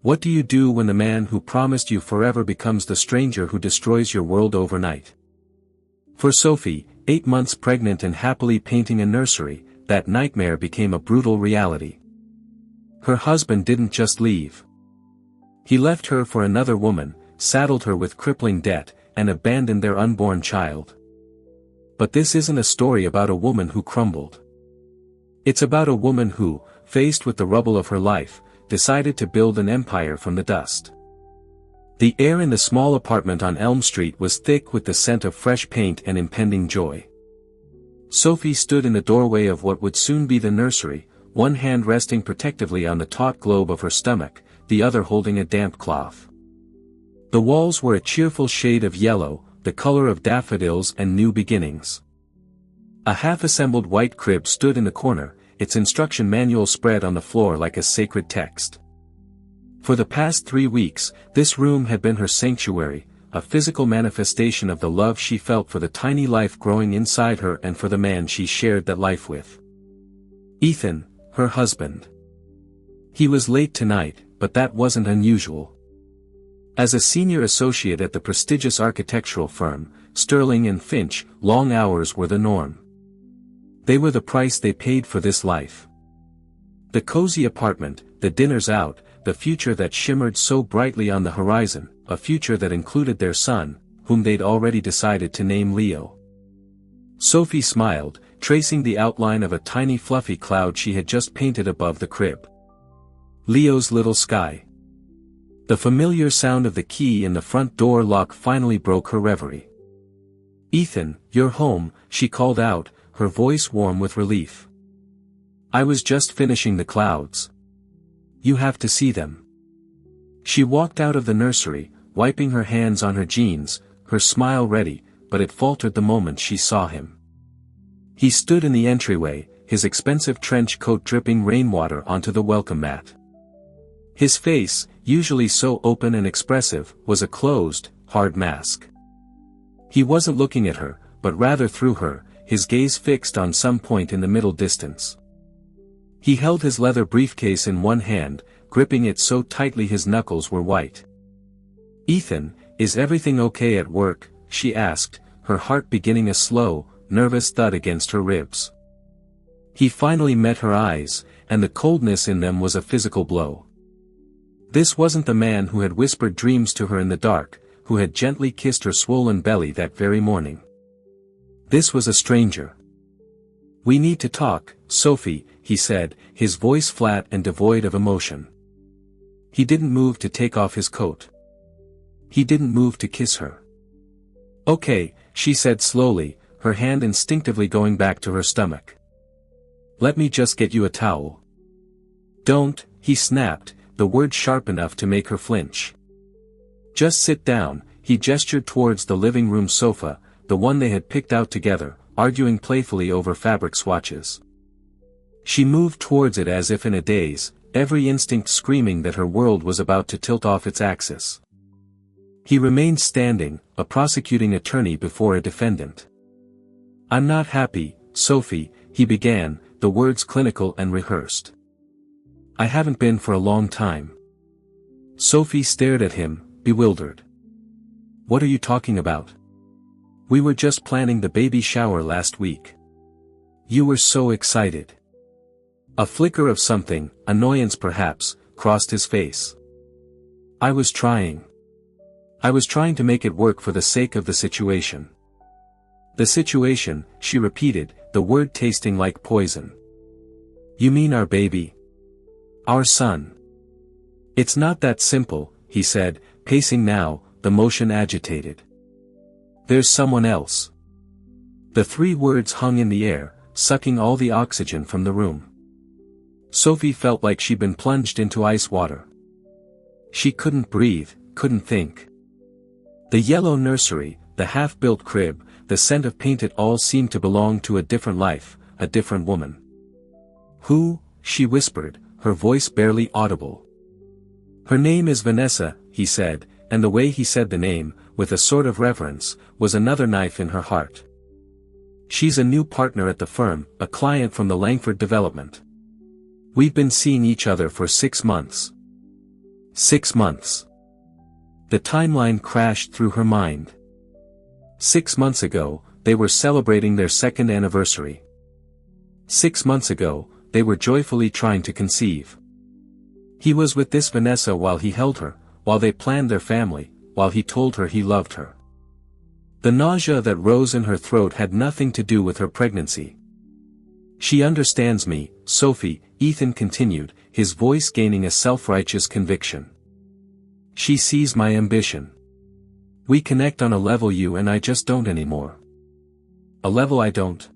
What do you do when the man who promised you forever becomes the stranger who destroys your world overnight? For Sophie, 8 months pregnant and happily painting a nursery, that nightmare became a brutal reality. Her husband didn't just leave. He left her for another woman, saddled her with crippling debt, and abandoned their unborn child. But this isn't a story about a woman who crumbled. It's about a woman who, faced with the rubble of her life, decided to build an empire from the dust. The air in the small apartment on Elm Street was thick with the scent of fresh paint and impending joy. Sophie stood in the doorway of what would soon be the nursery, one hand resting protectively on the taut globe of her stomach, the other holding a damp cloth. The walls were a cheerful shade of yellow, the color of daffodils and new beginnings. A half-assembled white crib stood in the corner, its instruction manual spread on the floor like a sacred text. For the past 3 weeks, this room had been her sanctuary, a physical manifestation of the love she felt for the tiny life growing inside her and for the man she shared that life with. Ethan, her husband. He was late tonight, but that wasn't unusual. As a senior associate at the prestigious architectural firm, Sterling and Finch, long hours were the norm. They were the price they paid for this life. The cozy apartment, the dinners out, the future that shimmered so brightly on the horizon, a future that included their son, whom they'd already decided to name Leo. Sophie smiled, tracing the outline of a tiny fluffy cloud she had just painted above the crib. Leo's little sky. The familiar sound of the key in the front door lock finally broke her reverie. "Ethan, you're home," she called out, her voice warm with relief. "I was just finishing the clouds. You have to see them." She walked out of the nursery, wiping her hands on her jeans, her smile ready, but it faltered the moment she saw him. He stood in the entryway, his expensive trench coat dripping rainwater onto the welcome mat. His face, usually so open and expressive, was a closed, hard mask. He wasn't looking at her, but rather through her, his gaze fixed on some point in the middle distance. He held his leather briefcase in one hand, gripping it so tightly his knuckles were white. "Ethan, is everything okay at work?" she asked, her heart beginning a slow, nervous thud against her ribs. He finally met her eyes, and the coldness in them was a physical blow. This wasn't the man who had whispered dreams to her in the dark, who had gently kissed her swollen belly that very morning. This was a stranger. "We need to talk, Sophie," he said, his voice flat and devoid of emotion. He didn't move to take off his coat. He didn't move to kiss her. "Okay," she said slowly, her hand instinctively going back to her stomach. "Let me just get you a towel." "Don't," he snapped, the word sharp enough to make her flinch. "Just sit down," he gestured towards the living room sofa, the one they had picked out together, arguing playfully over fabric swatches. She moved towards it as if in a daze, every instinct screaming that her world was about to tilt off its axis. He remained standing, a prosecuting attorney before a defendant. "I'm not happy, Sophie," he began, the words clinical and rehearsed. "I haven't been for a long time." Sophie stared at him, bewildered. "What are you talking about? We were just planning the baby shower last week. You were so excited." A flicker of something, annoyance perhaps, crossed his face. I was trying to make it work for the sake of the situation." "The situation," she repeated, the word tasting like poison. "You mean our baby? Our son?" "It's not that simple," he said, pacing now, the motion agitated. "There's someone else." The 3 words hung in the air, sucking all the oxygen from the room. Sophie felt like she'd been plunged into ice water. She couldn't breathe, couldn't think. The yellow nursery, the half-built crib, the scent of paint, it all seemed to belong to a different life, a different woman. "Who?" she whispered, her voice barely audible. "Her name is Vanessa," he said, and the way he said the name, with a sort of reverence, was another knife in her heart. "She's a new partner at the firm, a client from the Langford development. We've been seeing each other for 6 months." 6 months. The timeline crashed through her mind. 6 months ago, they were celebrating their second anniversary. 6 months ago, they were joyfully trying to conceive. He was with this Vanessa while he held her, while they planned their family, while he told her he loved her. The nausea that rose in her throat had nothing to do with her pregnancy. She understands me, Sophie, Ethan continued, his voice gaining a self-righteous conviction. She sees my ambition. We connect on a level you and I just don't anymore. A level I don't.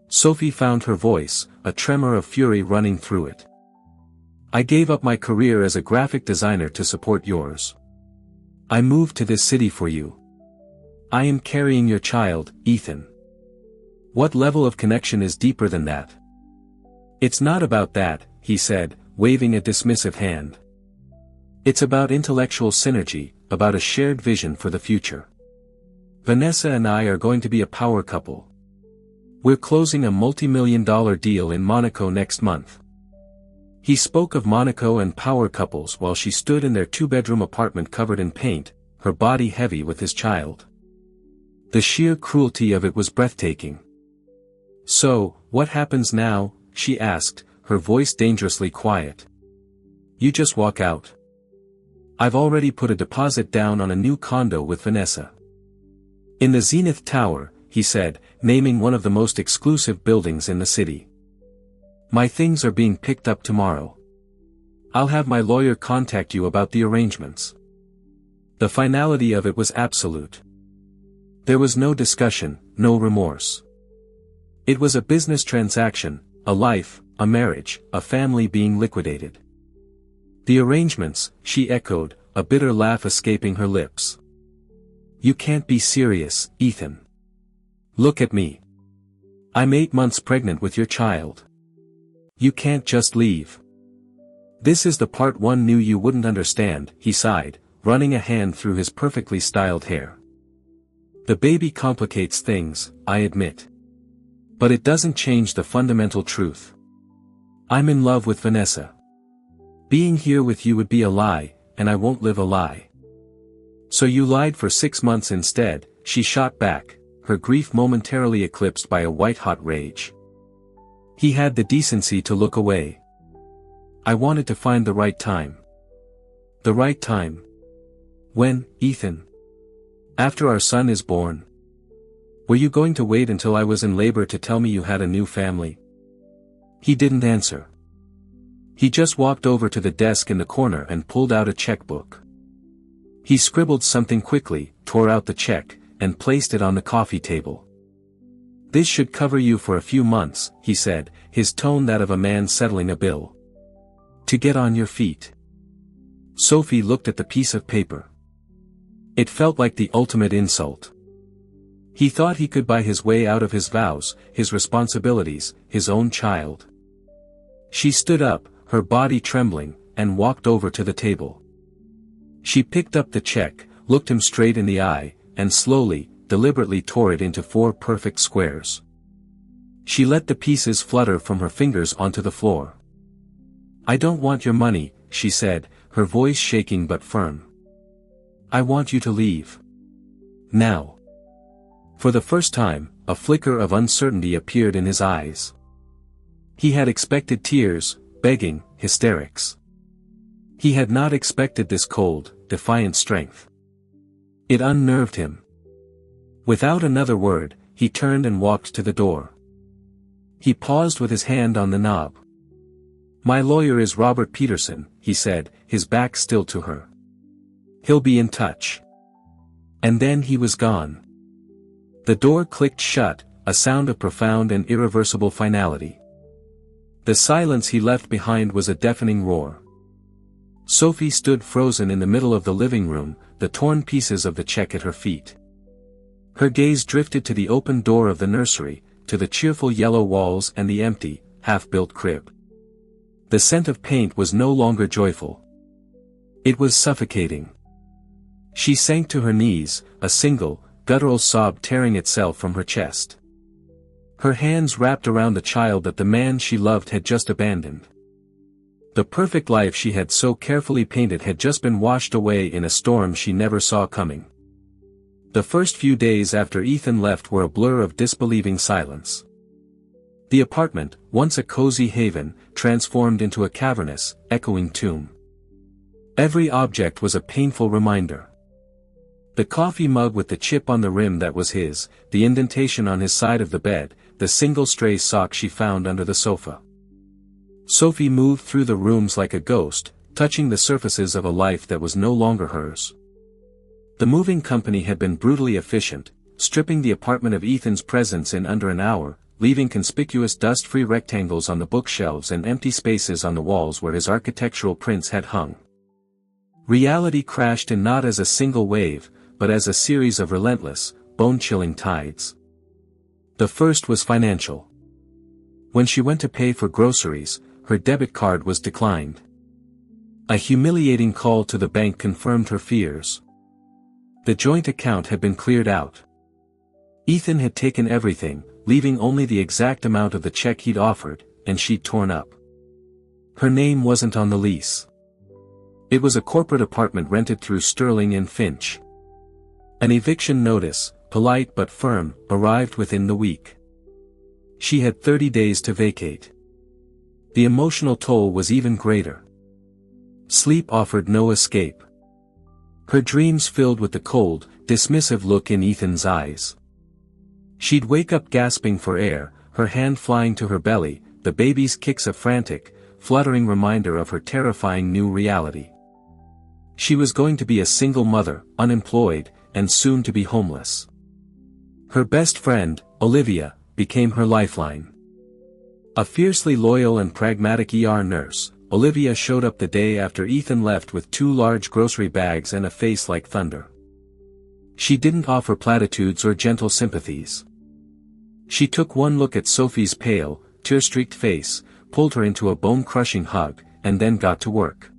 Sophie found her voice, a tremor of fury running through it. I gave up my career as a graphic designer to support yours. I moved to this city for you. I am carrying your child, Ethan. What level of connection is deeper than that? It's not about that, he said, waving a dismissive hand. It's about intellectual synergy, about a shared vision for the future. Vanessa and I are going to be a power couple. We're closing a multi-million-dollar deal in Monaco next month. He spoke of Monaco and power couples while she stood in their 2-bedroom apartment covered in paint, her body heavy with his child. The sheer cruelty of it was breathtaking. So, what happens now? She asked, her voice dangerously quiet. You just walk out. I've already put a deposit down on a new condo with Vanessa. In the Zenith Tower, he said, naming one of the most exclusive buildings in the city. My things are being picked up tomorrow. I'll have my lawyer contact you about the arrangements. The finality of it was absolute. There was no discussion, no remorse. It was a business transaction, a life, a marriage, a family being liquidated. The arrangements, she echoed, a bitter laugh escaping her lips. You can't be serious, Ethan. Look at me. I'm 8 months pregnant with your child. You can't just leave. This is the part one knew you wouldn't understand, he sighed, running a hand through his perfectly styled hair. The baby complicates things, I admit. But it doesn't change the fundamental truth. I'm in love with Vanessa. Being here with you would be a lie, and I won't live a lie. So you lied for 6 months instead, she shot back, her grief momentarily eclipsed by a white-hot rage. He had the decency to look away. I wanted to find the right time. The right time? When, Ethan? After our son is born. Were you going to wait until I was in labor to tell me you had a new family? He didn't answer. He just walked over to the desk in the corner and pulled out a checkbook. He scribbled something quickly, tore out the check, and placed it on the coffee table. This should cover you for a few months, he said, his tone that of a man settling a bill. To get on your feet. Sophie looked at the piece of paper. It felt like the ultimate insult. He thought he could buy his way out of his vows, his responsibilities, his own child. She stood up, her body trembling, and walked over to the table. She picked up the check, looked him straight in the eye, and slowly, deliberately tore it into 4 perfect squares. She let the pieces flutter from her fingers onto the floor. I don't want your money, she said, her voice shaking but firm. I want you to leave. Now. For the first time, a flicker of uncertainty appeared in his eyes. He had expected tears, begging, hysterics. He had not expected this cold, defiant strength. It unnerved him. Without another word, he turned and walked to the door. He paused with his hand on the knob. My lawyer is Robert Peterson, he said, his back still to her. He'll be in touch. And then he was gone. The door clicked shut, a sound of profound and irreversible finality. The silence he left behind was a deafening roar. Sophie stood frozen in the middle of the living room, the torn pieces of the check at her feet. Her gaze drifted to the open door of the nursery, to the cheerful yellow walls and the empty, half-built crib. The scent of paint was no longer joyful. It was suffocating. She sank to her knees, a single, guttural sob tearing itself from her chest. Her hands wrapped around the child that the man she loved had just abandoned. The perfect life she had so carefully painted had just been washed away in a storm she never saw coming. The first few days after Ethan left were a blur of disbelieving silence. The apartment, once a cozy haven, transformed into a cavernous, echoing tomb. Every object was a painful reminder. The coffee mug with the chip on the rim that was his, the indentation on his side of the bed, the single stray sock she found under the sofa. Sophie moved through the rooms like a ghost, touching the surfaces of a life that was no longer hers. The moving company had been brutally efficient, stripping the apartment of Ethan's presence in under an hour, leaving conspicuous dust-free rectangles on the bookshelves and empty spaces on the walls where his architectural prints had hung. Reality crashed in not as a single wave, but as a series of relentless, bone-chilling tides. The first was financial. When she went to pay for groceries, her debit card was declined. A humiliating call to the bank confirmed her fears. The joint account had been cleared out. Ethan had taken everything, leaving only the exact amount of the check he'd offered, and she'd torn up. Her name wasn't on the lease. It was a corporate apartment rented through Sterling and Finch. An eviction notice, polite but firm, arrived within the week. She had 30 days to vacate. The emotional toll was even greater. Sleep offered no escape. Her dreams filled with the cold, dismissive look in Ethan's eyes. She'd wake up gasping for air, her hand flying to her belly, the baby's kicks a frantic, fluttering reminder of her terrifying new reality. She was going to be a single mother, unemployed, and soon to be homeless. Her best friend, Olivia, became her lifeline. A fiercely loyal and pragmatic ER nurse, Olivia showed up the day after Ethan left with 2 large grocery bags and a face like thunder. She didn't offer platitudes or gentle sympathies. She took one look at Sophie's pale, tear-streaked face, pulled her into a bone-crushing hug, and then got to work.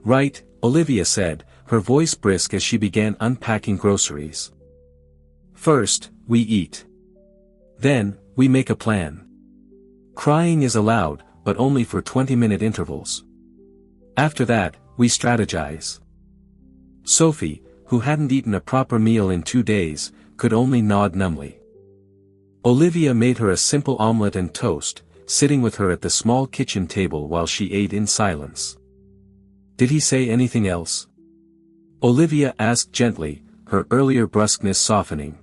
"Right," Olivia said, her voice brisk as she began unpacking groceries. "First, we eat. Then, we make a plan. Crying is allowed, but only for 20-minute intervals. After that, we strategize." Sophie, who hadn't eaten a proper meal in 2 days, could only nod numbly. Olivia made her a simple omelette and toast, sitting with her at the small kitchen table while she ate in silence. "Did he say anything else?" Olivia asked gently, her earlier brusqueness softening.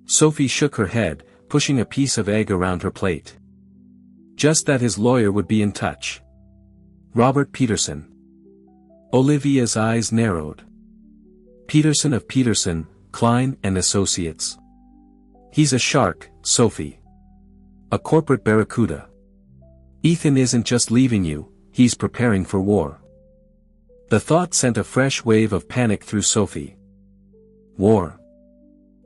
Sophie shook her head, pushing a piece of egg around her plate. "Just that his lawyer would be in touch. Robert Peterson." Olivia's eyes narrowed. "Peterson of Peterson, Klein and Associates. He's a shark, Sophie. A corporate barracuda. Ethan isn't just leaving you, he's preparing for war." The thought sent a fresh wave of panic through Sophie. War.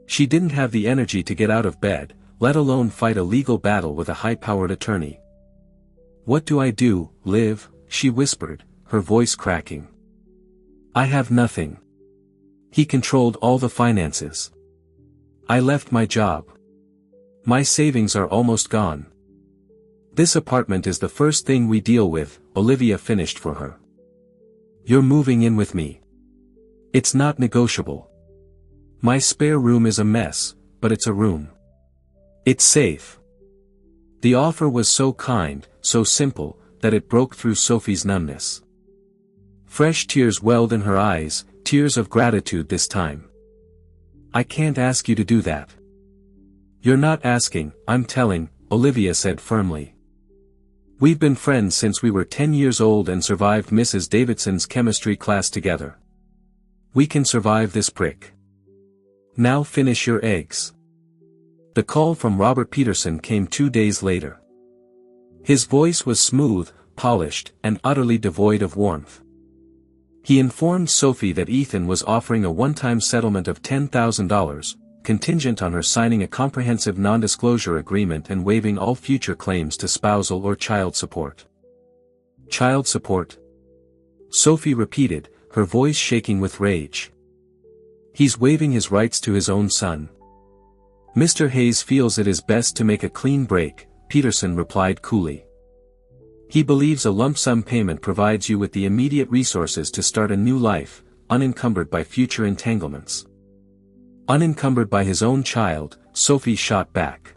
She didn't have the energy to get out of bed, let alone fight a legal battle with a high-powered attorney. "What do I do, Liv?" she whispered, her voice cracking. "I have nothing. He controlled all the finances. I left my job. My savings are almost gone. This apartment is the first thing we deal with," Olivia finished for her. "You're moving in with me. It's not negotiable. My spare room is a mess, but it's a room. It's safe." The offer was so kind, so simple, that it broke through Sophie's numbness. Fresh tears welled in her eyes, tears of gratitude this time. "I can't ask you to do that." "You're not asking, I'm telling," Olivia said firmly. "We've been friends since we were 10 years old and survived Mrs. Davidson's chemistry class together. We can survive this prick. Now finish your eggs." The call from Robert Peterson came 2 days later. His voice was smooth, polished, and utterly devoid of warmth. He informed Sophie that Ethan was offering a one-time settlement of $10,000, contingent on her signing a comprehensive non-disclosure agreement and waiving all future claims to spousal or child support. "Child support?" Sophie repeated, her voice shaking with rage. "He's waiving his rights to his own son. Mr. Hayes feels it is best to make a clean break," Peterson replied coolly. He believes a lump sum payment provides you with the immediate resources to start a new life, unencumbered by future entanglements. Unencumbered by his own child, Sophie shot back.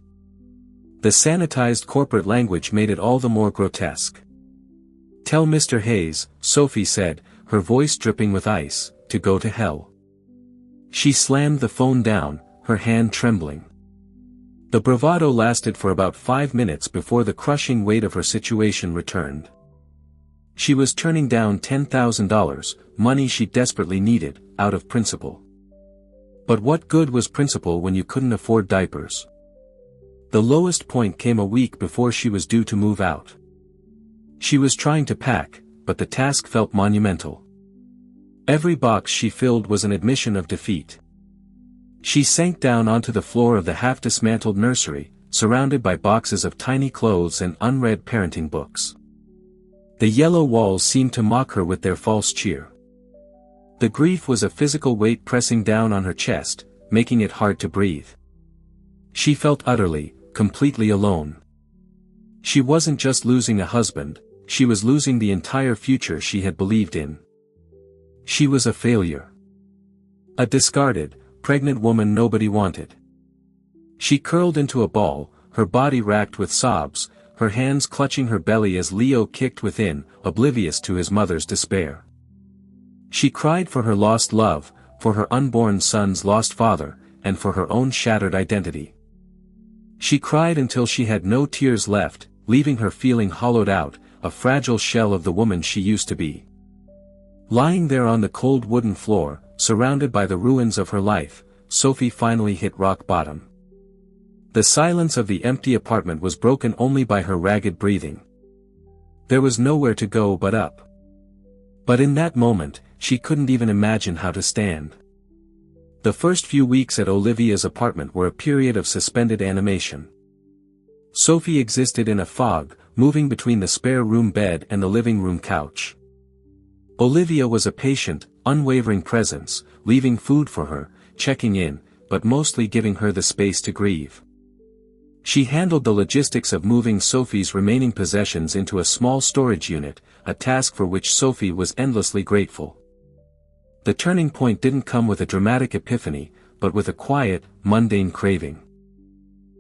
The sanitized corporate language made it all the more grotesque. "Tell Mr. Hayes," Sophie said, her voice dripping with ice, "to go to hell." She slammed the phone down, her hand trembling. The bravado lasted for about 5 minutes before the crushing weight of her situation returned. She was turning down $10,000, money she desperately needed, out of principle. But what good was principle when you couldn't afford diapers? The lowest point came a week before she was due to move out. She was trying to pack, but the task felt monumental. Every box she filled was an admission of defeat. She sank down onto the floor of the half-dismantled nursery, surrounded by boxes of tiny clothes and unread parenting books. The yellow walls seemed to mock her with their false cheer. The grief was a physical weight pressing down on her chest, making it hard to breathe. She felt utterly, completely alone. She wasn't just losing a husband, she was losing the entire future she had believed in. She was a failure. A discarded, pregnant woman nobody wanted. She curled into a ball, her body racked with sobs, her hands clutching her belly as Leo kicked within, oblivious to his mother's despair. She cried for her lost love, for her unborn son's lost father, and for her own shattered identity. She cried until she had no tears left, leaving her feeling hollowed out, a fragile shell of the woman she used to be. Lying there on the cold wooden floor, surrounded by the ruins of her life, Sophie finally hit rock bottom. The silence of the empty apartment was broken only by her ragged breathing. There was nowhere to go but up. But in that moment, she couldn't even imagine how to stand. The first few weeks at Olivia's apartment were a period of suspended animation. Sophie existed in a fog, moving between the spare room bed and the living room couch. Olivia was a patient, unwavering presence, leaving food for her, checking in, but mostly giving her the space to grieve. She handled the logistics of moving Sophie's remaining possessions into a small storage unit, a task for which Sophie was endlessly grateful. The turning point didn't come with a dramatic epiphany, but with a quiet, mundane craving.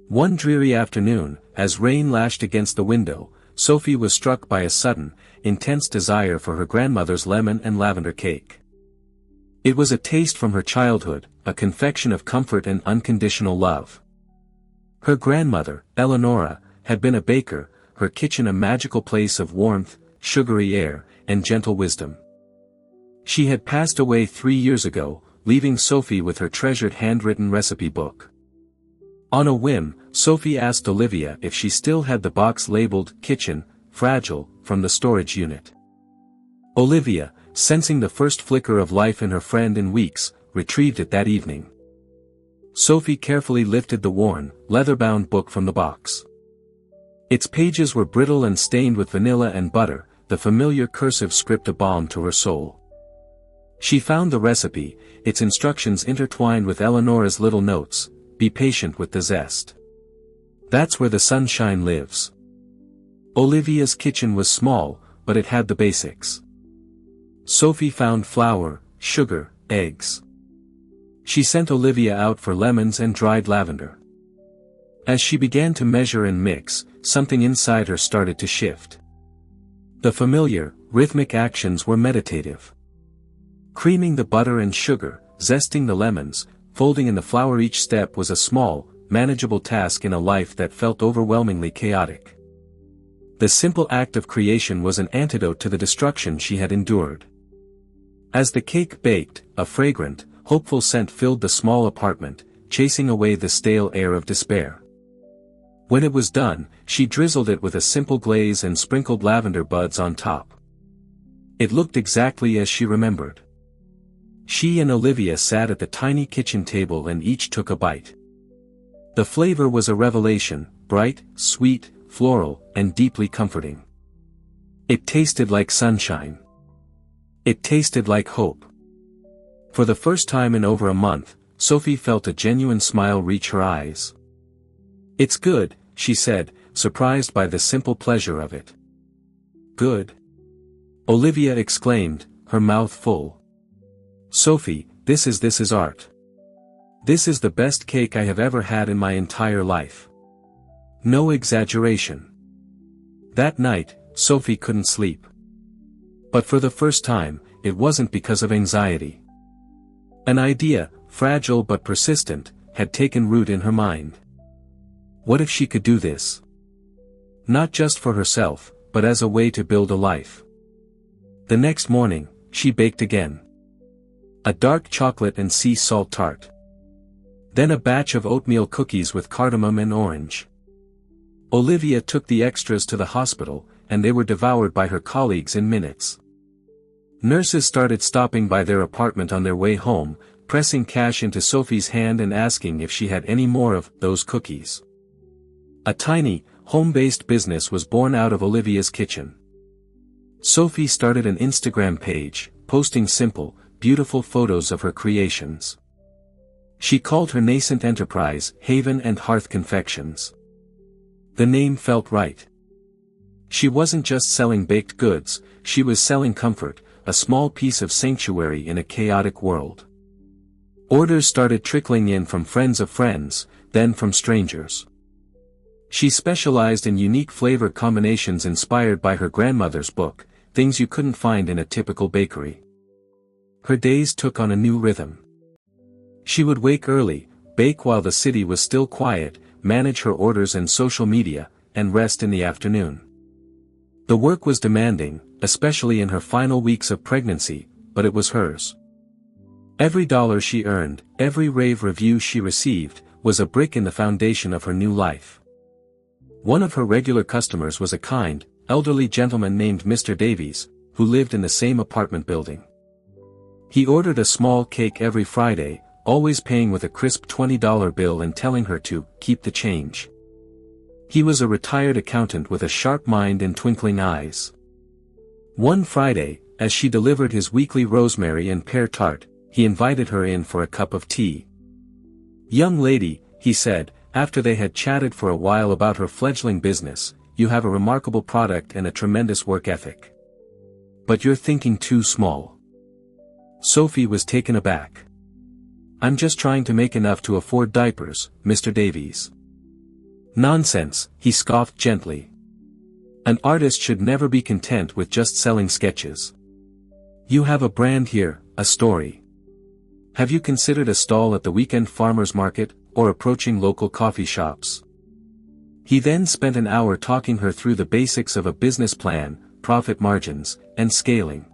One dreary afternoon, as rain lashed against the window, Sophie was struck by a sudden, intense desire for her grandmother's lemon and lavender cake. It was a taste from her childhood, a confection of comfort and unconditional love. Her grandmother, Eleonora, had been a baker, her kitchen a magical place of warmth, sugary air, and gentle wisdom. She had passed away 3 years ago, leaving Sophie with her treasured handwritten recipe book. On a whim, Sophie asked Olivia if she still had the box labeled "Kitchen, Fragile," from the storage unit. Olivia, sensing the first flicker of life in her friend in weeks, retrieved it that evening. Sophie carefully lifted the worn, leather-bound book from the box. Its pages were brittle and stained with vanilla and butter, the familiar cursive script a balm to her soul. She found the recipe, its instructions intertwined with Eleonora's little notes: "Be patient with the zest. That's where the sunshine lives." Olivia's kitchen was small, but it had the basics. Sophie found flour, sugar, eggs. She sent Olivia out for lemons and dried lavender. As she began to measure and mix, something inside her started to shift. The familiar, rhythmic actions were meditative. Creaming the butter and sugar, zesting the lemons, folding in the flour, each step was a small, manageable task in a life that felt overwhelmingly chaotic. The simple act of creation was an antidote to the destruction she had endured. As the cake baked, a fragrant, hopeful scent filled the small apartment, chasing away the stale air of despair. When it was done, she drizzled it with a simple glaze and sprinkled lavender buds on top. It looked exactly as she remembered. She and Olivia sat at the tiny kitchen table and each took a bite. The flavor was a revelation, bright, sweet, floral, and deeply comforting. It tasted like sunshine. It tasted like hope. For the first time in over a month, Sophie felt a genuine smile reach her eyes. "It's good," she said, surprised by the simple pleasure of it. good?" Olivia exclaimed, her mouth full. "Sophie, this is art. This is the best cake I have ever had in my entire life. No exaggeration." That night, Sophie couldn't sleep. But for the first time, it wasn't because of anxiety. An idea, fragile but persistent, had taken root in her mind. What if she could do this? Not just for herself, but as a way to build a life. The next morning, she baked again. A dark chocolate and sea salt tart. Then a batch of oatmeal cookies with cardamom and orange. Olivia took the extras to the hospital, and they were devoured by her colleagues in minutes. Nurses started stopping by their apartment on their way home, pressing cash into Sophie's hand and asking if she had any more of those cookies. A tiny, home-based business was born out of Olivia's kitchen. Sophie started an Instagram page, posting simple, beautiful photos of her creations. She called her nascent enterprise Haven and Hearth Confections. The name felt right. She wasn't just selling baked goods, she was selling comfort, a small piece of sanctuary in a chaotic world. Orders started trickling in from friends of friends, then from strangers. She specialized in unique flavor combinations inspired by her grandmother's book, things you couldn't find in a typical bakery. Her days took on a new rhythm. She would wake early, bake while the city was still quiet, manage her orders and social media, and rest in the afternoon. The work was demanding, especially in her final weeks of pregnancy, but it was hers. Every dollar she earned, every rave review she received, was a brick in the foundation of her new life. One of her regular customers was a kind, elderly gentleman named Mr. Davies, who lived in the same apartment building. He ordered a small cake every Friday, always paying with a crisp $20 bill and telling her to keep the change. He was a retired accountant with a sharp mind and twinkling eyes. One Friday, as she delivered his weekly rosemary and pear tart, he invited her in for a cup of tea. "Young lady," he said, after they had chatted for a while about her fledgling business, "you have a remarkable product and a tremendous work ethic. But you're thinking too small." Sophie was taken aback. "I'm just trying to make enough to afford diapers, Mr. Davies." "Nonsense," he scoffed gently. "An artist should never be content with just selling sketches. You have a brand here, a story. Have you considered a stall at the weekend farmers market, or approaching local coffee shops?" He then spent an hour talking her through the basics of a business plan, profit margins, and scaling.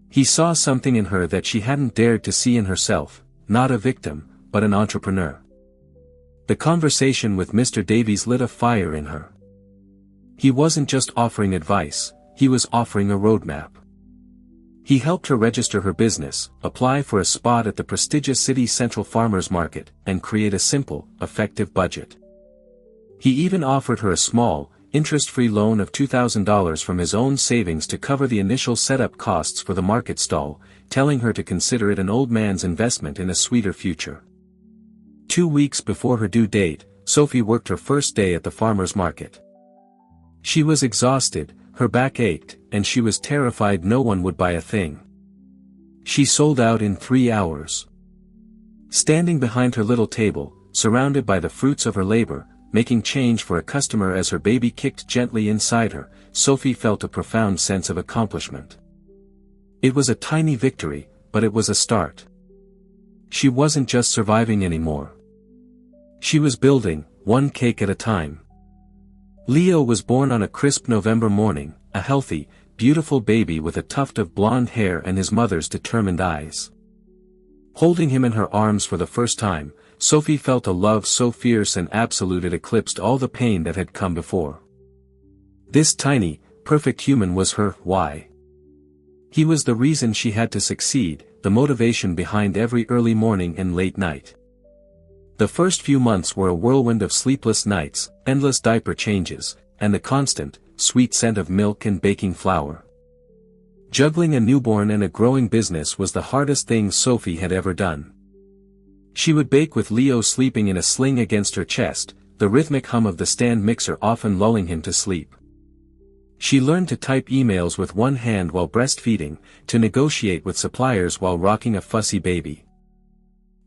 He saw something in her that she hadn't dared to see in herself, not a victim, but an entrepreneur. The conversation with Mr. Davies lit a fire in her. He wasn't just offering advice, he was offering a roadmap. He helped her register her business, apply for a spot at the prestigious city central farmers market, and create a simple, effective budget. He even offered her a small, interest-free loan of $2,000 from his own savings to cover the initial setup costs for the market stall, telling her to consider it an old man's investment in a sweeter future. 2 weeks before her due date, Sophie worked her first day at the farmer's market. She was exhausted, her back ached, and she was terrified no one would buy a thing. She sold out in 3 hours. Standing behind her little table, surrounded by the fruits of her labor, making change for a customer as her baby kicked gently inside her, Sophie felt a profound sense of accomplishment. It was a tiny victory, but it was a start. She wasn't just surviving anymore. She was building, one cake at a time. Leo was born on a crisp November morning, a healthy, beautiful baby with a tuft of blonde hair and his mother's determined eyes. Holding him in her arms for the first time, Sophie felt a love so fierce and absolute it eclipsed all the pain that had come before. This tiny, perfect human was her why. He was the reason she had to succeed, the motivation behind every early morning and late night. The first few months were a whirlwind of sleepless nights, endless diaper changes, and the constant, sweet scent of milk and baking flour. Juggling a newborn and a growing business was the hardest thing Sophie had ever done. She would bake with Leo sleeping in a sling against her chest, the rhythmic hum of the stand mixer often lulling him to sleep. She learned to type emails with one hand while breastfeeding, to negotiate with suppliers while rocking a fussy baby.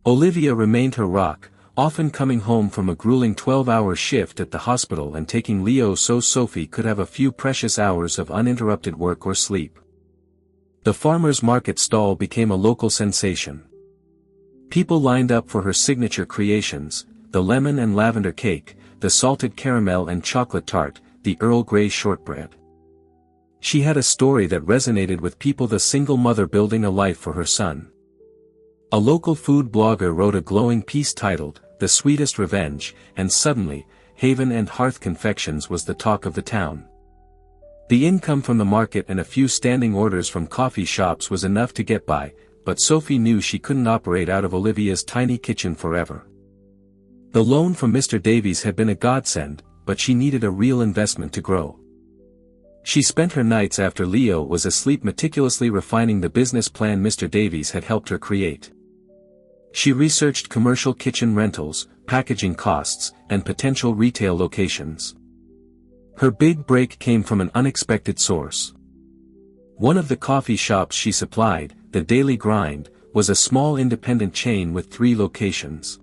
Olivia remained her rock, often coming home from a grueling 12-hour shift at the hospital and taking Leo so Sophie could have a few precious hours of uninterrupted work or sleep. The farmer's market stall became a local sensation. People lined up for her signature creations, the lemon and lavender cake, the salted caramel and chocolate tart, the Earl Grey shortbread. She had a story that resonated with people, the single mother building a life for her son. A local food blogger wrote a glowing piece titled, "The Sweetest Revenge," and suddenly, Haven and Hearth Confections was the talk of the town. The income from the market and a few standing orders from coffee shops was enough to get by, but Sophie knew she couldn't operate out of Olivia's tiny kitchen forever. The loan from Mr. Davies had been a godsend, but she needed a real investment to grow. She spent her nights after Leo was asleep meticulously refining the business plan Mr. Davies had helped her create. She researched commercial kitchen rentals, packaging costs, and potential retail locations. Her big break came from an unexpected source. One of the coffee shops she supplied, the Daily Grind, was a small independent chain with 3 locations.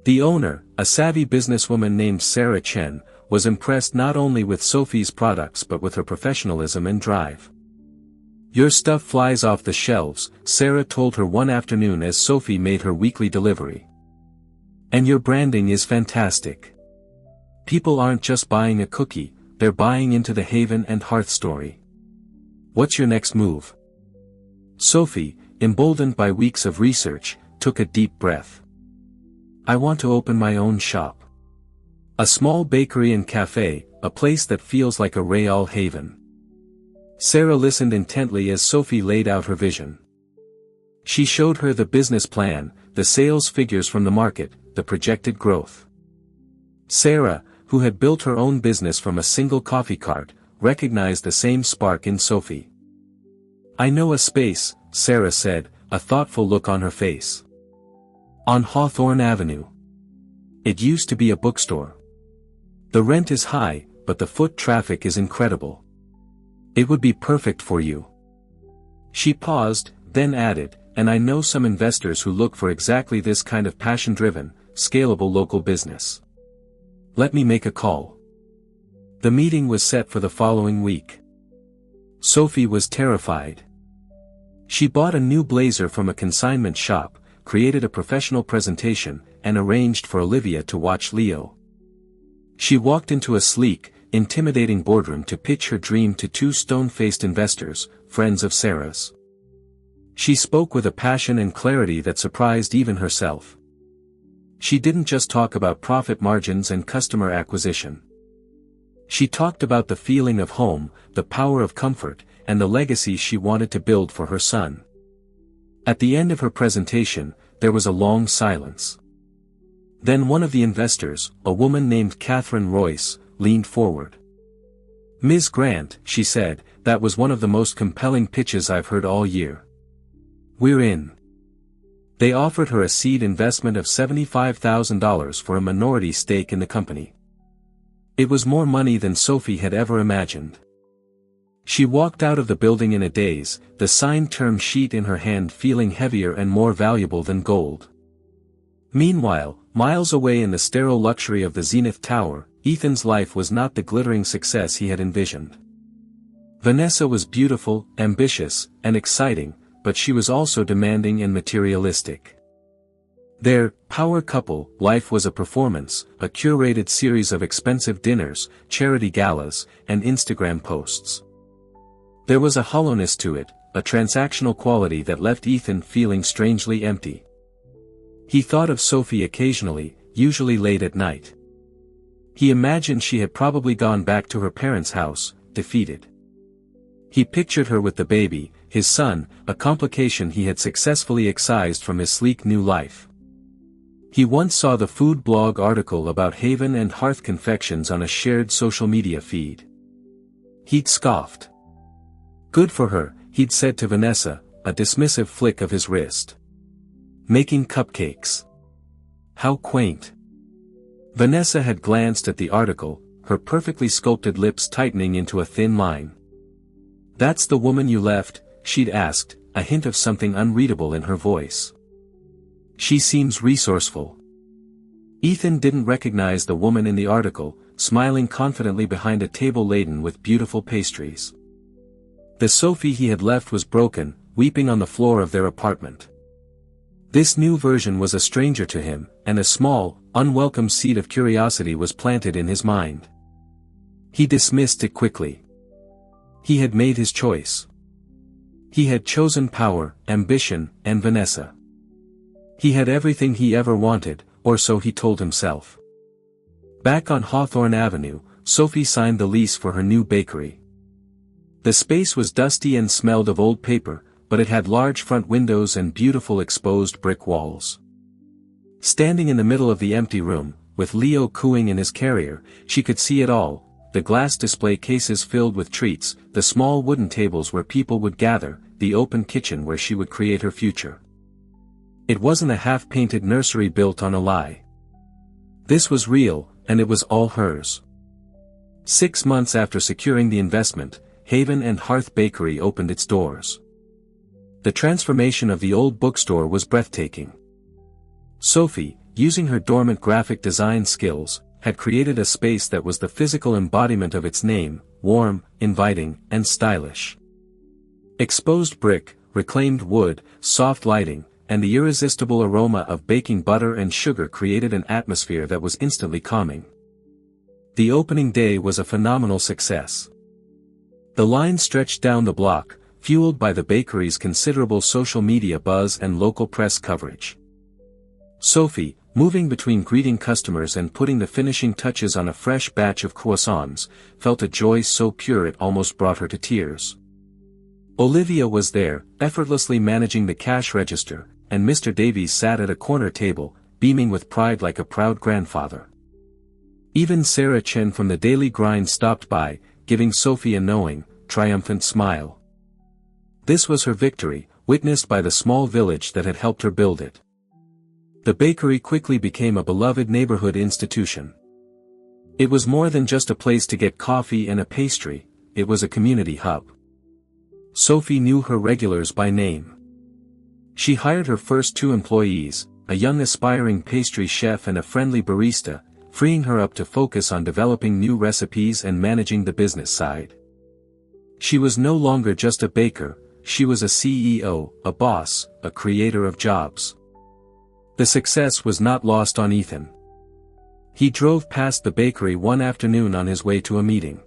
The owner, a savvy businesswoman named Sarah Chen, was impressed not only with Sophie's products but with her professionalism and drive. "Your stuff flies off the shelves," Sarah told her one afternoon as Sophie made her weekly delivery. "And your branding is fantastic. People aren't just buying a cookie, they're buying into the Haven and Hearth story. What's your next move?" Sophie, emboldened by weeks of research, took a deep breath. "I want to open my own shop. A small bakery and cafe, a place that feels like a real haven." Sarah listened intently as Sophie laid out her vision. She showed her the business plan, the sales figures from the market, the projected growth. Sarah, who had built her own business from a single coffee cart, recognized the same spark in Sophie. "I know a space," Sarah said, a thoughtful look on her face. "On Hawthorne Avenue. It used to be a bookstore. The rent is high, but the foot traffic is incredible. It would be perfect for you." She paused, then added, "And I know some investors who look for exactly this kind of passion-driven, scalable local business. Let me make a call." The meeting was set for the following week. Sophie was terrified. She bought a new blazer from a consignment shop, created a professional presentation, and arranged for Olivia to watch Leo. She walked into a sleek, intimidating boardroom to pitch her dream to 2 stone-faced investors, friends of Sarah's. She spoke with a passion and clarity that surprised even herself. She didn't just talk about profit margins and customer acquisition. She talked about the feeling of home, the power of comfort, and the legacy she wanted to build for her son. At the end of her presentation, there was a long silence. Then one of the investors, a woman named Catherine Royce, leaned forward. "Ms. Grant," she said, "that was one of the most compelling pitches I've heard all year. We're in." They offered her a seed investment of $75,000 for a minority stake in the company. It was more money than Sophie had ever imagined. She walked out of the building in a daze, the signed term sheet in her hand feeling heavier and more valuable than gold. Meanwhile, miles away in the sterile luxury of the Zenith Tower, Ethan's life was not the glittering success he had envisioned. Vanessa was beautiful, ambitious, and exciting, but she was also demanding and materialistic. Their power couple life was a performance, a curated series of expensive dinners, charity galas, and Instagram posts. There was a hollowness to it, a transactional quality that left Ethan feeling strangely empty. He thought of Sophie occasionally, usually late at night. He imagined she had probably gone back to her parents' house, defeated. He pictured her with the baby, his son, a complication he had successfully excised from his sleek new life. He once saw the food blog article about Haven and Hearth Confections on a shared social media feed. He'd scoffed. "Good for her," he'd said to Vanessa, a dismissive flick of his wrist. "Making cupcakes. How quaint." Vanessa had glanced at the article, her perfectly sculpted lips tightening into a thin line. "That's the woman you left?" she'd asked, a hint of something unreadable in her voice. "She seems resourceful." Ethan didn't recognize the woman in the article, smiling confidently behind a table laden with beautiful pastries. The Sophie he had left was broken, weeping on the floor of their apartment. This new version was a stranger to him, and a small, unwelcome seed of curiosity was planted in his mind. He dismissed it quickly. He had made his choice. He had chosen power, ambition, and Vanessa. He had everything he ever wanted, or so he told himself. Back on Hawthorne Avenue, Sophie signed the lease for her new bakery. The space was dusty and smelled of old paper, but it had large front windows and beautiful exposed brick walls. Standing in the middle of the empty room, with Leo cooing in his carrier, she could see it all: the glass display cases filled with treats, the small wooden tables where people would gather, the open kitchen where she would create her future. It wasn't a half-painted nursery built on a lie. This was real, and it was all hers. 6 months after securing the investment, Haven and Hearth Bakery opened its doors. The transformation of the old bookstore was breathtaking. Sophie, using her dormant graphic design skills, had created a space that was the physical embodiment of its name: warm, inviting, and stylish. Exposed brick, reclaimed wood, soft lighting, and the irresistible aroma of baking butter and sugar created an atmosphere that was instantly calming. The opening day was a phenomenal success. The line stretched down the block, fueled by the bakery's considerable social media buzz and local press coverage. Sophie, moving between greeting customers and putting the finishing touches on a fresh batch of croissants, felt a joy so pure it almost brought her to tears. Olivia was there, effortlessly managing the cash register, and Mr. Davies sat at a corner table, beaming with pride like a proud grandfather. Even Sarah Chen from the Daily Grind stopped by, giving Sophie a knowing, triumphant smile. This was her victory, witnessed by the small village that had helped her build it. The bakery quickly became a beloved neighborhood institution. It was more than just a place to get coffee and a pastry, it was a community hub. Sophie knew her regulars by name. She hired her first 2 employees, a young aspiring pastry chef and a friendly barista, freeing her up to focus on developing new recipes and managing the business side. She was no longer just a baker, she was a CEO, a boss, a creator of jobs. The success was not lost on Ethan. He drove past the bakery one afternoon on his way to a meeting.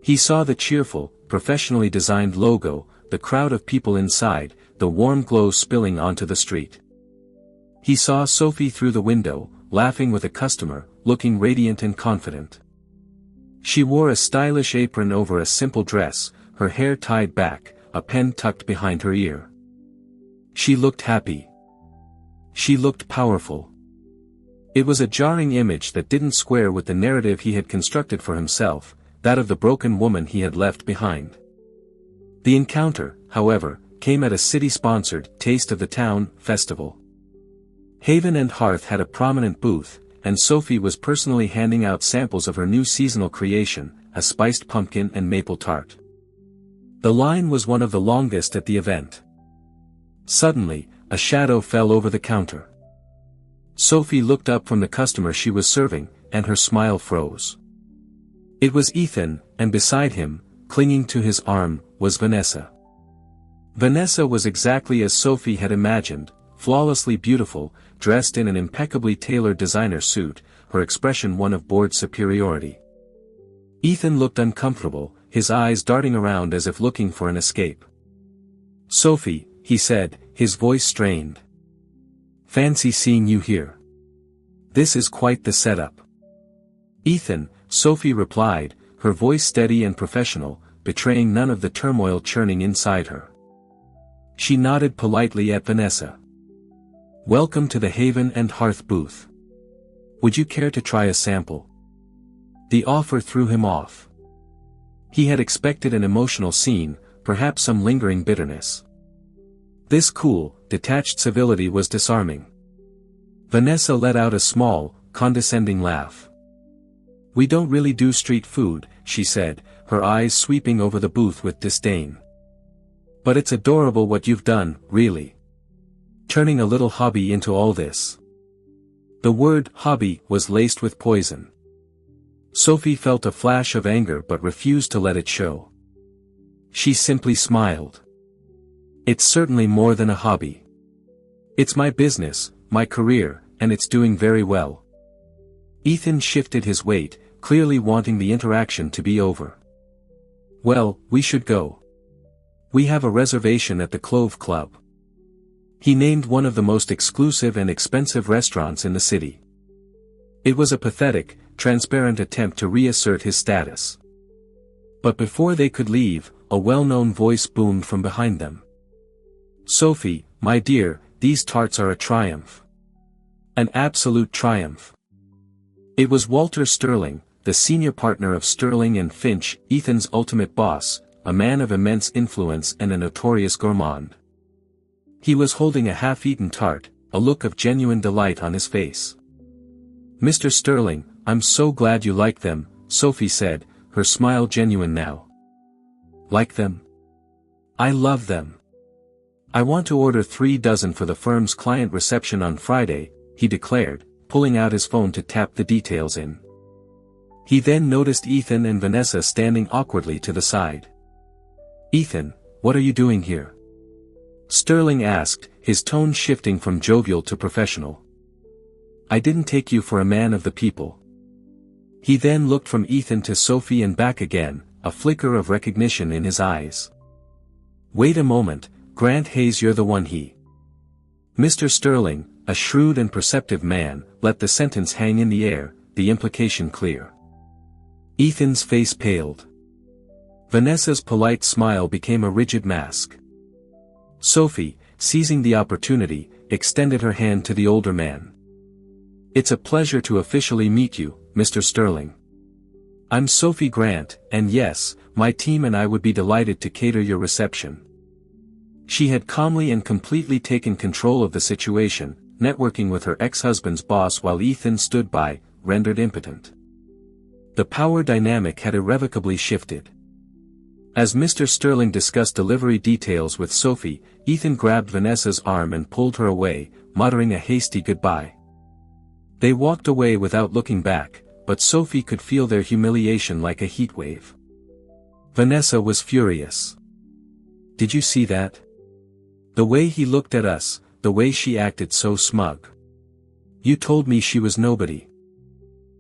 He saw the cheerful, professionally designed logo, the crowd of people inside, the warm glow spilling onto the street. He saw Sophie through the window, laughing with a customer, looking radiant and confident. She wore a stylish apron over a simple dress, her hair tied back, a pen tucked behind her ear. She looked happy. She looked powerful. It was a jarring image that didn't square with the narrative he had constructed for himself, that of the broken woman he had left behind. The encounter, however, came at a city-sponsored Taste of the Town festival. Haven and Hearth had a prominent booth, and Sophie was personally handing out samples of her new seasonal creation, a spiced pumpkin and maple tart. The line was one of the longest at the event. Suddenly, a shadow fell over the counter. Sophie looked up from the customer she was serving, and her smile froze. It was Ethan, and beside him, clinging to his arm, was Vanessa. Vanessa was exactly as Sophie had imagined, flawlessly beautiful, dressed in an impeccably tailored designer suit, her expression one of bored superiority. Ethan looked uncomfortable, his eyes darting around as if looking for an escape. "Sophie," he said, his voice strained. "Fancy seeing you here. This is quite the setup." "Ethan," Sophie replied, her voice steady and professional, betraying none of the turmoil churning inside her. She nodded politely at Vanessa. "Welcome to the Haven and Hearth booth. Would you care to try a sample?" The offer threw him off. He had expected an emotional scene, perhaps some lingering bitterness. This cool, detached civility was disarming. Vanessa let out a small, condescending laugh. "We don't really do street food," she said, her eyes sweeping over the booth with disdain. "But it's adorable what you've done, really. Turning a little hobby into all this." The word hobby was laced with poison. Sophie felt a flash of anger but refused to let it show. She simply smiled. "It's certainly more than a hobby. It's my business, my career, and it's doing very well." Ethan shifted his weight, clearly wanting the interaction to be over. "Well, we should go. We have a reservation at the Clove Club." He named one of the most exclusive and expensive restaurants in the city. It was a pathetic, transparent attempt to reassert his status. But before they could leave, a well-known voice boomed from behind them. "Sophie, my dear, these tarts are a triumph. An absolute triumph." It was Walter Sterling, the senior partner of Sterling and Finch, Ethan's ultimate boss, a man of immense influence and a notorious gourmand. He was holding a half-eaten tart, a look of genuine delight on his face. "Mr. Sterling, I'm so glad you like them," Sophie said, her smile genuine now. "Like them? I love them. I want to order 3 dozen for the firm's client reception on Friday," he declared, pulling out his phone to tap the details in. He then noticed Ethan and Vanessa standing awkwardly to the side. "Ethan, what are you doing here?" Sterling asked, his tone shifting from jovial to professional. "I didn't take you for a man of the people." He then looked from Ethan to Sophie and back again, a flicker of recognition in his eyes. "Wait a moment, Grant Hayes, you're the one he..." Mr. Sterling, a shrewd and perceptive man, let the sentence hang in the air, the implication clear. Ethan's face paled. Vanessa's polite smile became a rigid mask. Sophie, seizing the opportunity, extended her hand to the older man. "It's a pleasure to officially meet you, Mr. Sterling. I'm Sophie Grant, and yes, my team and I would be delighted to cater your reception." She had calmly and completely taken control of the situation, networking with her ex-husband's boss while Ethan stood by, rendered impotent. The power dynamic had irrevocably shifted. As Mr. Sterling discussed delivery details with Sophie, Ethan grabbed Vanessa's arm and pulled her away, muttering a hasty goodbye. They walked away without looking back, but Sophie could feel their humiliation like a heatwave. Vanessa was furious. "Did you see that? The way he looked at us, the way she acted so smug. You told me she was nobody."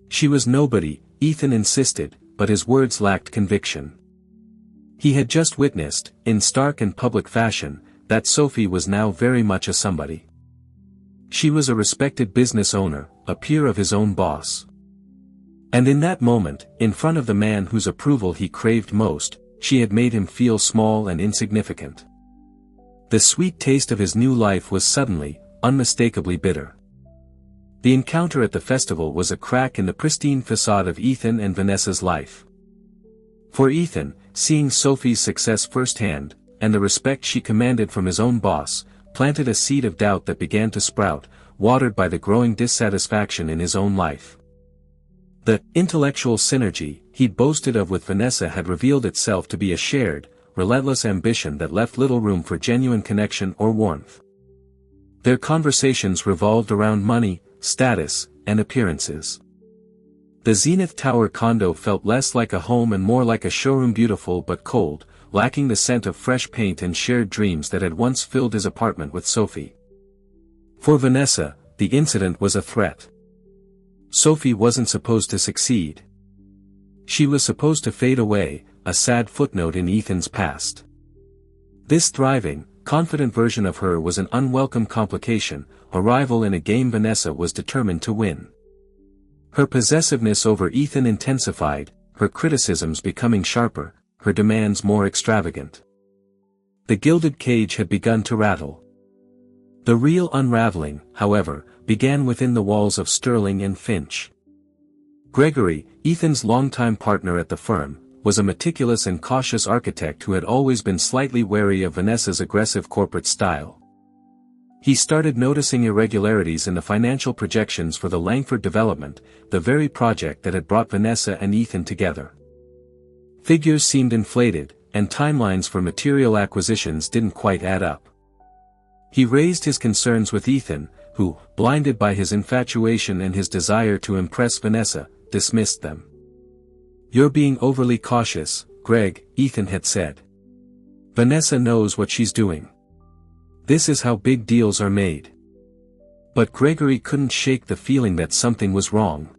"She was nobody," Ethan insisted, but his words lacked conviction. He had just witnessed, in stark and public fashion, that Sophie was now very much a somebody. She was a respected business owner, a peer of his own boss. And in that moment, in front of the man whose approval he craved most, she had made him feel small and insignificant. The sweet taste of his new life was suddenly, unmistakably bitter. The encounter at the festival was a crack in the pristine facade of Ethan and Vanessa's life. For Ethan, seeing Sophie's success firsthand, and the respect she commanded from his own boss, planted a seed of doubt that began to sprout, watered by the growing dissatisfaction in his own life. The intellectual synergy he'd boasted of with Vanessa had revealed itself to be a shared, relentless ambition that left little room for genuine connection or warmth. Their conversations revolved around money, status, and appearances. The Zenith Tower condo felt less like a home and more like a showroom, beautiful but cold, lacking the scent of fresh paint and shared dreams that had once filled his apartment with Sophie. For Vanessa, the incident was a threat. Sophie wasn't supposed to succeed. She was supposed to fade away, a sad footnote in Ethan's past. This thriving, confident version of her was an unwelcome complication, a rival in a game Vanessa was determined to win. Her possessiveness over Ethan intensified, her criticisms becoming sharper, her demands more extravagant. The gilded cage had begun to rattle. The real unraveling, however, began within the walls of Sterling and Finch. Gregory, Ethan's longtime partner at the firm, was a meticulous and cautious architect who had always been slightly wary of Vanessa's aggressive corporate style. He started noticing irregularities in the financial projections for the Langford development, the very project that had brought Vanessa and Ethan together. Figures seemed inflated, and timelines for material acquisitions didn't quite add up. He raised his concerns with Ethan, who, blinded by his infatuation and his desire to impress Vanessa, dismissed them. "You're being overly cautious, Greg," Ethan had said. "Vanessa knows what she's doing. This is how big deals are made." But Gregory couldn't shake the feeling that something was wrong.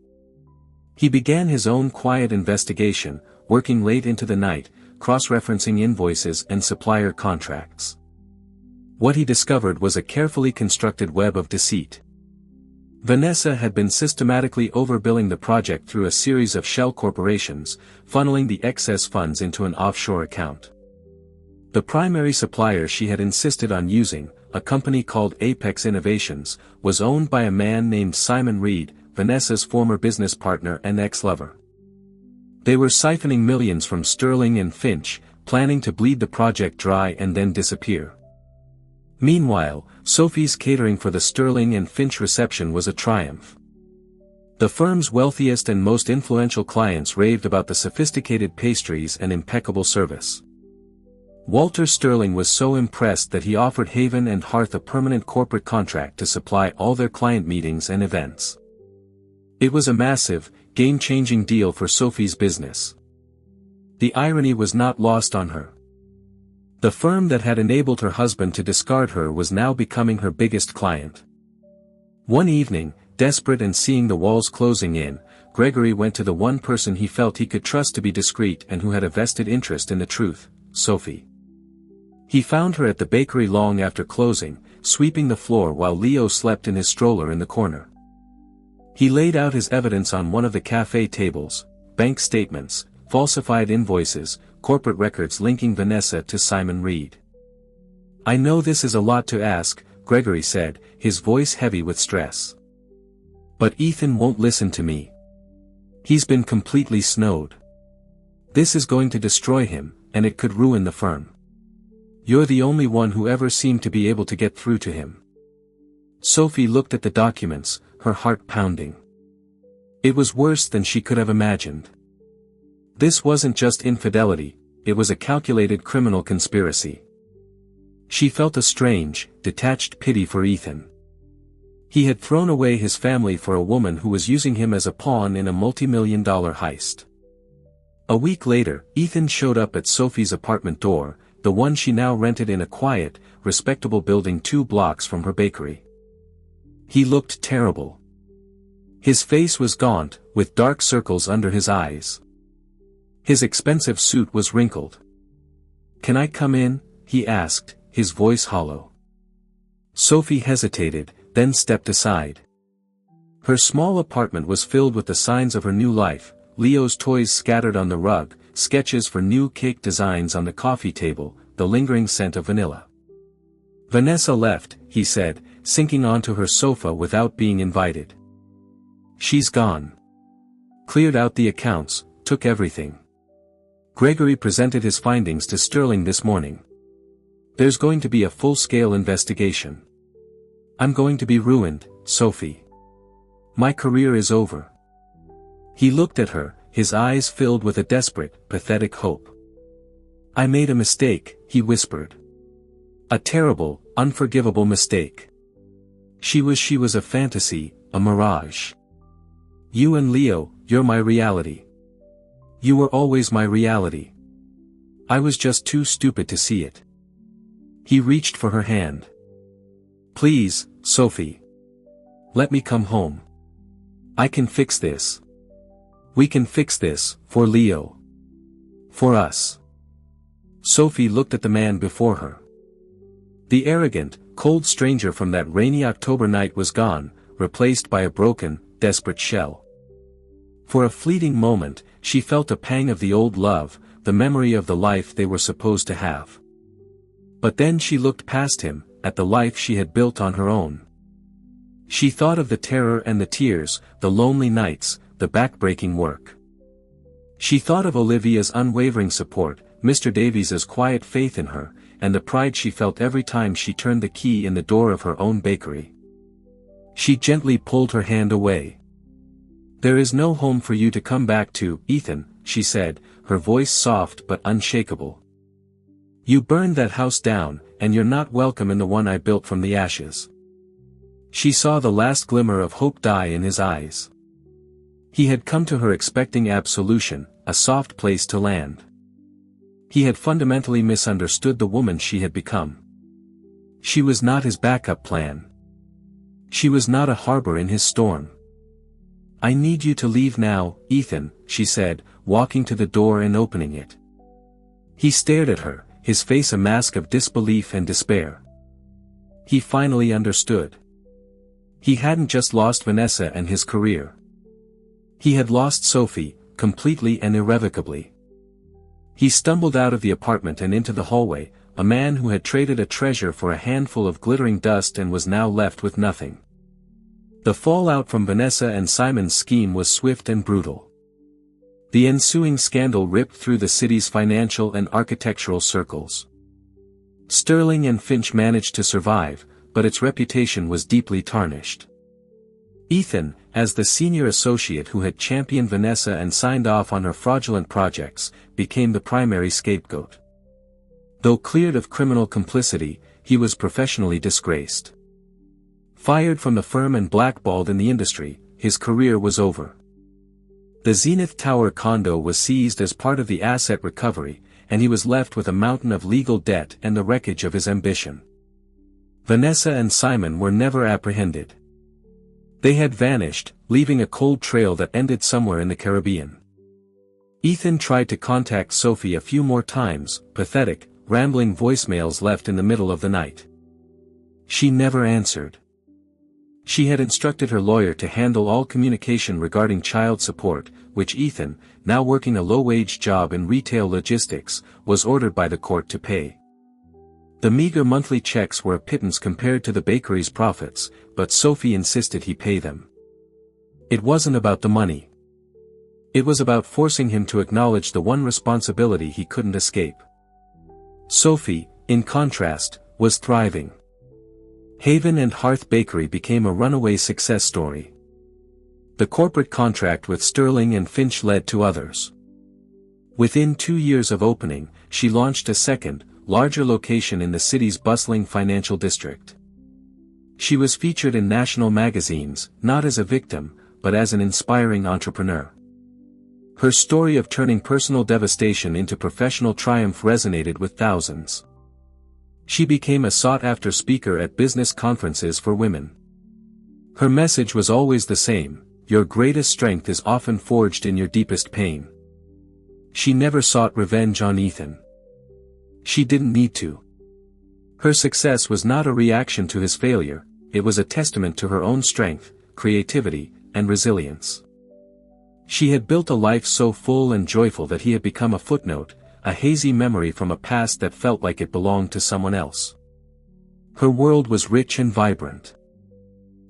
He began his own quiet investigation, working late into the night, cross-referencing invoices and supplier contracts. What he discovered was a carefully constructed web of deceit. Vanessa had been systematically overbilling the project through a series of shell corporations, funneling the excess funds into an offshore account. The primary supplier she had insisted on using, a company called Apex Innovations, was owned by a man named Simon Reed, Vanessa's former business partner and ex-lover. They were siphoning millions from Sterling and Finch, planning to bleed the project dry and then disappear. Meanwhile, Sophie's catering for the Sterling and Finch reception was a triumph. The firm's wealthiest and most influential clients raved about the sophisticated pastries and impeccable service. Walter Sterling was so impressed that he offered Haven and Hearth a permanent corporate contract to supply all their client meetings and events. It was a massive, game-changing deal for Sophie's business. The irony was not lost on her. The firm that had enabled her husband to discard her was now becoming her biggest client. One evening, desperate and seeing the walls closing in, Gregory went to the one person he felt he could trust to be discreet and who had a vested interest in the truth, Sophie. He found her at the bakery long after closing, sweeping the floor while Leo slept in his stroller in the corner. He laid out his evidence on one of the cafe tables: bank statements, falsified invoices, corporate records linking Vanessa to Simon Reed. "I know this is a lot to ask," Gregory said, his voice heavy with stress. "But Ethan won't listen to me. He's been completely snowed. This is going to destroy him, and it could ruin the firm. You're the only one who ever seemed to be able to get through to him." Sophie looked at the documents, her heart pounding. It was worse than she could have imagined. This wasn't just infidelity, it was a calculated criminal conspiracy. She felt a strange, detached pity for Ethan. He had thrown away his family for a woman who was using him as a pawn in a multi-million-dollar heist. A week later, Ethan showed up at Sophie's apartment door, the one she now rented in a quiet, respectable building 2 blocks from her bakery. He looked terrible. His face was gaunt, with dark circles under his eyes. His expensive suit was wrinkled. "Can I come in?" he asked, his voice hollow. Sophie hesitated, then stepped aside. Her small apartment was filled with the signs of her new life: Leo's toys scattered on the rug, sketches for new cake designs on the coffee table, the lingering scent of vanilla. "Vanessa left," he said, sinking onto her sofa without being invited. "She's gone. Cleared out the accounts, took everything." Gregory presented his findings to Sterling this morning. "There's going to be a full-scale investigation. I'm going to be ruined, Sophie. My career is over." He looked at her, his eyes filled with a desperate, pathetic hope. "I made a mistake," he whispered. "A terrible, unforgivable mistake. She was a fantasy, a mirage. You and Leo, you're my reality. You were always my reality. I was just too stupid to see it." He reached for her hand. "Please, Sophie. Let me come home. I can fix this. We can fix this, for Leo. For us." Sophie looked at the man before her. The arrogant, cold stranger from that rainy October night was gone, replaced by a broken, desperate shell. For a fleeting moment, she felt a pang of the old love, the memory of the life they were supposed to have. But then she looked past him, at the life she had built on her own. She thought of the terror and the tears, the lonely nights, the back-breaking work. She thought of Olivia's unwavering support, Mr. Davies's quiet faith in her, and the pride she felt every time she turned the key in the door of her own bakery. She gently pulled her hand away. "There is no home for you to come back to, Ethan," she said, her voice soft but unshakable. "You burned that house down, and you're not welcome in the one I built from the ashes." She saw the last glimmer of hope die in his eyes. He had come to her expecting absolution, a soft place to land. He had fundamentally misunderstood the woman she had become. She was not his backup plan. She was not a harbor in his storm. "I need you to leave now, Ethan," she said, walking to the door and opening it. He stared at her, his face a mask of disbelief and despair. He finally understood. He hadn't just lost Vanessa and his career. He had lost Sophie, completely and irrevocably. He stumbled out of the apartment and into the hallway, a man who had traded a treasure for a handful of glittering dust and was now left with nothing. The fallout from Vanessa and Simon's scheme was swift and brutal. The ensuing scandal ripped through the city's financial and architectural circles. Sterling and Finch managed to survive, but its reputation was deeply tarnished. Ethan, as the senior associate who had championed Vanessa and signed off on her fraudulent projects, became the primary scapegoat. Though cleared of criminal complicity, he was professionally disgraced. Fired from the firm and blackballed in the industry, his career was over. The Zenith Tower condo was seized as part of the asset recovery, and he was left with a mountain of legal debt and the wreckage of his ambition. Vanessa and Simon were never apprehended. They had vanished, leaving a cold trail that ended somewhere in the Caribbean. Ethan tried to contact Sophie a few more times, pathetic, rambling voicemails left in the middle of the night. She never answered. She had instructed her lawyer to handle all communication regarding child support, which Ethan, now working a low-wage job in retail logistics, was ordered by the court to pay. The meager monthly checks were a pittance compared to the bakery's profits, but Sophie insisted he pay them. It wasn't about the money. It was about forcing him to acknowledge the one responsibility he couldn't escape. Sophie, in contrast, was thriving. Haven and Hearth Bakery became a runaway success story. The corporate contract with Sterling and Finch led to others. Within 2 years of opening, she launched a second, larger location in the city's bustling financial district. She was featured in national magazines, not as a victim, but as an inspiring entrepreneur. Her story of turning personal devastation into professional triumph resonated with thousands. She became a sought-after speaker at business conferences for women. Her message was always the same: your greatest strength is often forged in your deepest pain. She never sought revenge on Ethan. She didn't need to. Her success was not a reaction to his failure, it was a testament to her own strength, creativity, and resilience. She had built a life so full and joyful that he had become a footnote, a hazy memory from a past that felt like it belonged to someone else. Her world was rich and vibrant.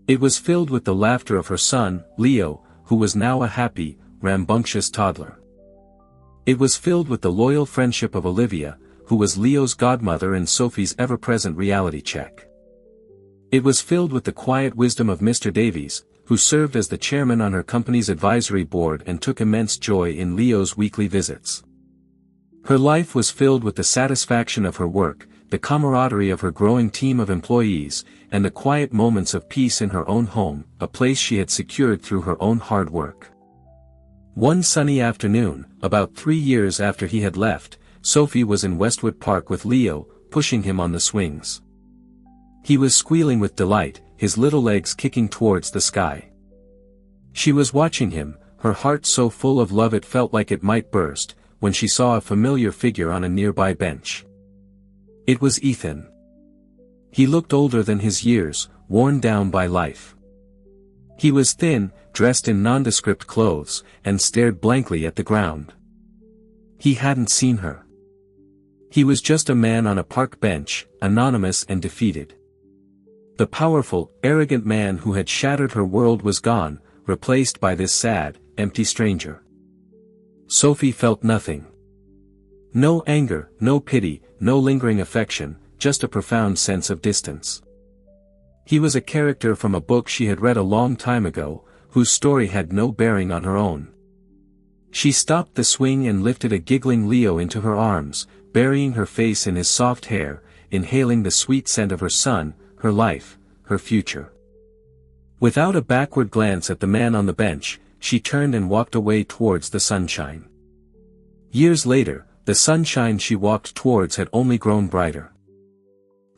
It was filled with the laughter of her son, Leo, who was now a happy, rambunctious toddler. It was filled with the loyal friendship of Olivia, who was Leo's godmother and Sophie's ever-present reality check. It was filled with the quiet wisdom of Mr. Davies, who served as the chairman on her company's advisory board and took immense joy in Leo's weekly visits. Her life was filled with the satisfaction of her work, the camaraderie of her growing team of employees, and the quiet moments of peace in her own home, a place she had secured through her own hard work. One sunny afternoon, about 3 years after he had left, Sophie was in Westwood Park with Leo, pushing him on the swings. He was squealing with delight, his little legs kicking towards the sky. She was watching him, her heart so full of love it felt like it might burst, when she saw a familiar figure on a nearby bench. It was Ethan. He looked older than his years, worn down by life. He was thin, dressed in nondescript clothes, and stared blankly at the ground. He hadn't seen her. He was just a man on a park bench, anonymous and defeated. The powerful, arrogant man who had shattered her world was gone, replaced by this sad, empty stranger. Sophie felt nothing. No anger, no pity, no lingering affection, just a profound sense of distance. He was a character from a book she had read a long time ago, whose story had no bearing on her own. She stopped the swing and lifted a giggling Leo into her arms, burying her face in his soft hair, inhaling the sweet scent of her son, her life, her future. Without a backward glance at the man on the bench, she turned and walked away towards the sunshine. Years later, the sunshine she walked towards had only grown brighter.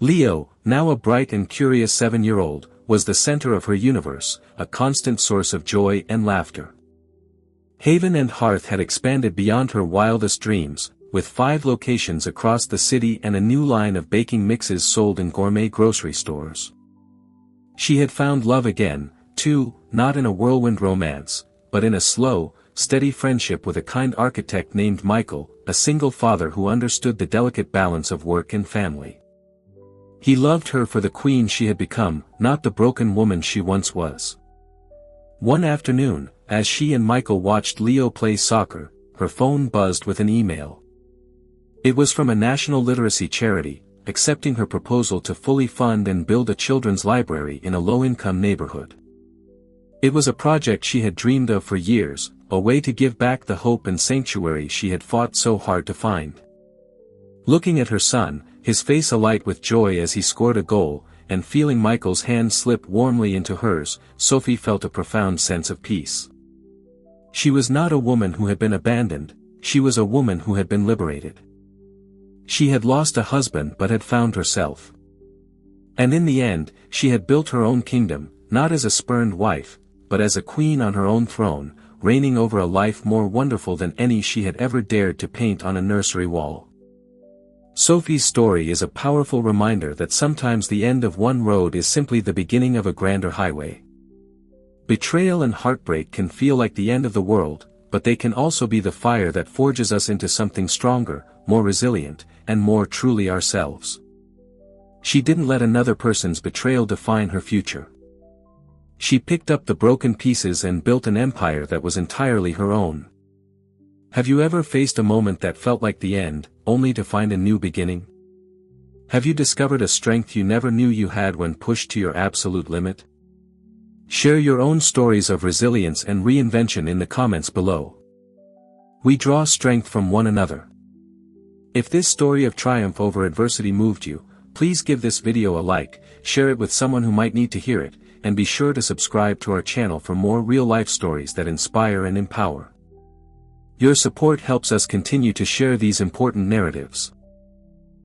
Leo, now a bright and curious 7-year-old, was the center of her universe, a constant source of joy and laughter. Haven and Hearth had expanded beyond her wildest dreams, with 5 locations across the city and a new line of baking mixes sold in gourmet grocery stores. She had found love again, too, not in a whirlwind romance, but in a slow, steady friendship with a kind architect named Michael, a single father who understood the delicate balance of work and family. He loved her for the queen she had become, not the broken woman she once was. One afternoon, as she and Michael watched Leo play soccer, her phone buzzed with an email. It was from a national literacy charity, accepting her proposal to fully fund and build a children's library in a low-income neighborhood. It was a project she had dreamed of for years, a way to give back the hope and sanctuary she had fought so hard to find. Looking at her son, his face alight with joy as he scored a goal, and feeling Michael's hand slip warmly into hers, Sophie felt a profound sense of peace. She was not a woman who had been abandoned, she was a woman who had been liberated. She had lost a husband but had found herself. And in the end, she had built her own kingdom, not as a spurned wife, but as a queen on her own throne, reigning over a life more wonderful than any she had ever dared to paint on a nursery wall. Sophie's story is a powerful reminder that sometimes the end of one road is simply the beginning of a grander highway. Betrayal and heartbreak can feel like the end of the world, but they can also be the fire that forges us into something stronger, more resilient, and more truly ourselves. She didn't let another person's betrayal define her future. She picked up the broken pieces and built an empire that was entirely her own. Have you ever faced a moment that felt like the end, only to find a new beginning? Have you discovered a strength you never knew you had when pushed to your absolute limit? Share your own stories of resilience and reinvention in the comments below. We draw strength from one another. If this story of triumph over adversity moved you, please give this video a like, share it with someone who might need to hear it, and be sure to subscribe to our channel for more real-life stories that inspire and empower. Your support helps us continue to share these important narratives.